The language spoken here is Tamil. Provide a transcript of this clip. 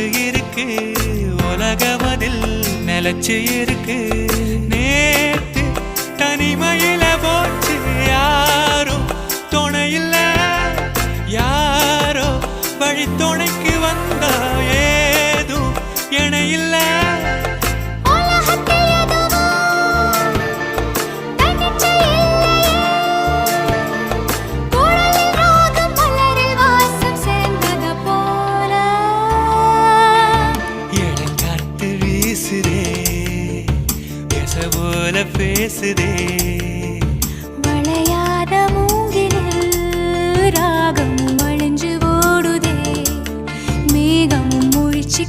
காத்து இருக்கு உலகமதில் நிலச்சு இருக்கு நேத்து தனிமையில போச்சு யாரும் துணையில்ல யாரோ வழி துணைக்கு வந்தா ஏதும் இணையில்ல போல பேசுதே வளையாத மூங்கிலில் ராகமும் வளைஞ்சு ஓடுதே மேகமும் முழிச்சு